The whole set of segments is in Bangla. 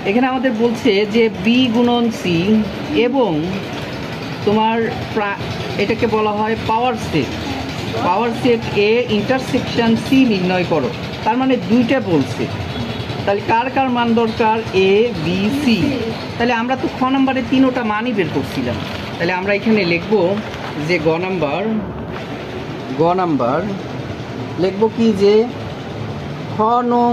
এখানে আমাদের বলছে যে বি গুণন সি এবং তোমার এটাকে বলা হয় power set A intersection C নির্ণয় করো। তার মানে দুইটা বলছে, তাহলে কার কার মান দরকার? A B C. তাহলে আমরা তো খ নাম্বারে তিনোটা মানই বের করছিলাম। তাহলে আমরা এখানে লিখব যে গ নাম্বার লিখব কি যে খ নং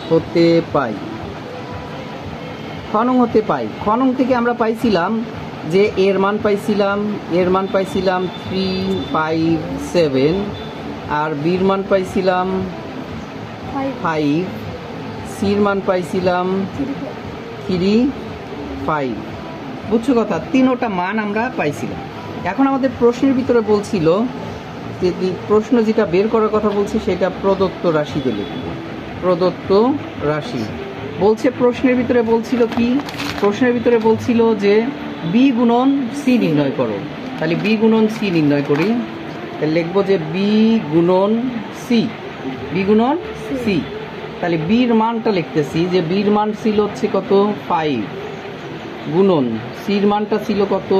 হতে পাই। খ নং থেকে আমরা পাইছিলাম যে এর মান পাইছিলাম 3, 5, 7 আর বির মান পাইছিলাম 5, সির মান পাইছিলাম 3, 5। বুঝছো কথা? তিনোটা মান আমরা পাইছিলাম। এখন আমাদের প্রশ্নের ভিতরে বলছিল যে প্রশ্ন যেটা বের করার কথা বলছি সেটা প্রদত্ত রাশি দিলে প্রদত্ত রাশি বলছে। প্রশ্নের ভিতরে বলছিল কি? প্রশ্নের ভিতরে বলছিল যে বি গুণন সি নির্ণয় করো। তাহলে বি গুণন সি নির্ণয় করি। তাহলে লিখবো যে বি গুণন সি। তাহলে বির মানটা লিখতেছি যে বির মান ছিল হচ্ছে কত? 5 গুণন সির মানটা ছিল কত?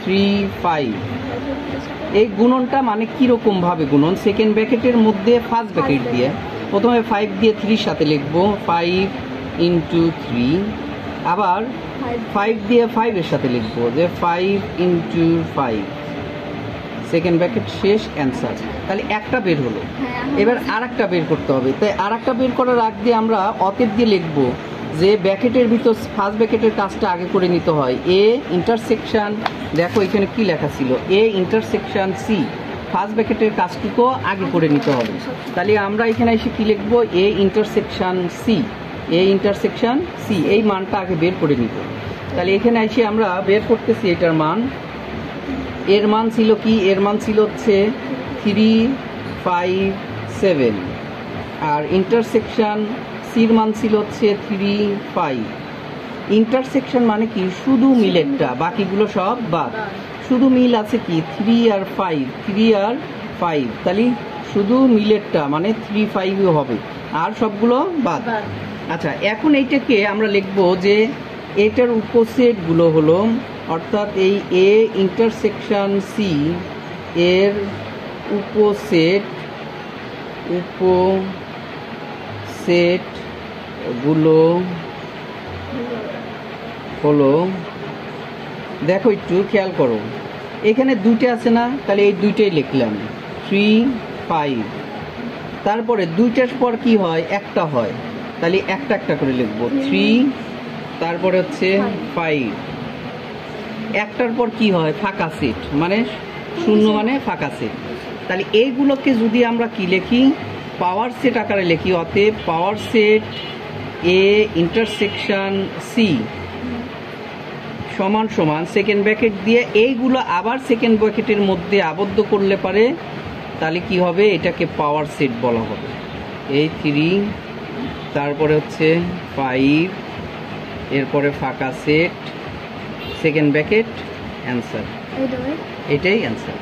3, 5। এই গুণনটা মানে কিরকম ভাবে গুণন? সেকেন্ড ব্র্যাকেটের মধ্যে ফার্স্ট ব্র্যাকেট দিয়ে প্রথমে 5 দিয়ে 3 সাথে লিখবো 5 × 3, আবার 5 দিয়ে 5 এর সাথে লিখবো যে 5 × 5, সেকেন্ড ব্র্যাকেট শেষ, অ্যান্সার। তাহলে একটা বের হলো। এবার আর একটা বের করতে হবে। তাই আর একটা বের করার আগ দিয়ে আমরা অতএব দিয়ে লিখবো যে ব্র্যাকেটের ভিতর ফার্স্ট ব্র্যাকেটের কাজটা আগে করে নিতে হয়। এ ইন্টারসেকশন, দেখো এখানে কি লেখা ছিল? এ ইন্টারসেকশন সি, ফার্স্ট ব্র্যাকেটের কাজটুকু আগে করে নিতে হবে। তাহলে আমরা এখানে এসে কি লিখবো? এ ইন্টারসেকশন সি, এই মানটা আগে বের করে নিত। তাহলে এখানে এসে আমরা বের করতেছি এটার মান। এর মান ছিল কি? এর মান ছিল হচ্ছে 3, 5, 7 আর ইন্টারসেকশন সির মান ছিল হচ্ছে 3, 5। ইন্টারসেকশন মানে কি? শুধু মিলেরটা, বাকিগুলো সব বাদ। শুধু মিল আছে কি? 3 আর 5। তাহলে শুধু মিলেরটা মানে 3, 5 হবে, আর সবগুলো বাদ। আচ্ছা, এখন এইটাকে আমরা লিখবো যে এটার উপসেটগুলো হলো, অর্থাৎ এই এ ইন্টারসেকশন সি এর উপসেটগুলো হলো, দেখো একটু খেয়াল করো, এখানে দুইটা আছে না? তাহলে এই দুইটাই লিখলাম 3, 5। তারপরে দুইটার পর কি হয়? একটা হয়, তাহলে একটা একটা করে লিখবো 3, তারপরে হচ্ছে 5। একটার পর কি হয়? ফাঁকা সেট, মানে শূন্য মানে ফাঁকা সেট। তাহলে এইগুলোকে যদি আমরা কি লিখি? পাওয়ার সেট আকারে লিখি। অতএব power set A intersection C সমান সমান সেকেন্ড ব্র্যাকেট দিয়ে এইগুলো আবার সেকেন্ড ব্র্যাকেটের মধ্যে আবদ্ধ করলে পারে, তাহলে কি হবে? এটাকে পাওয়ার সেট বলা হবে। এই 3, তারপরে হচ্ছে 5, এরপরে ফাঁকা সেট, সেকেন্ড ব্র্যাকেট, অ্যান্সার। এটাই অ্যান্সার।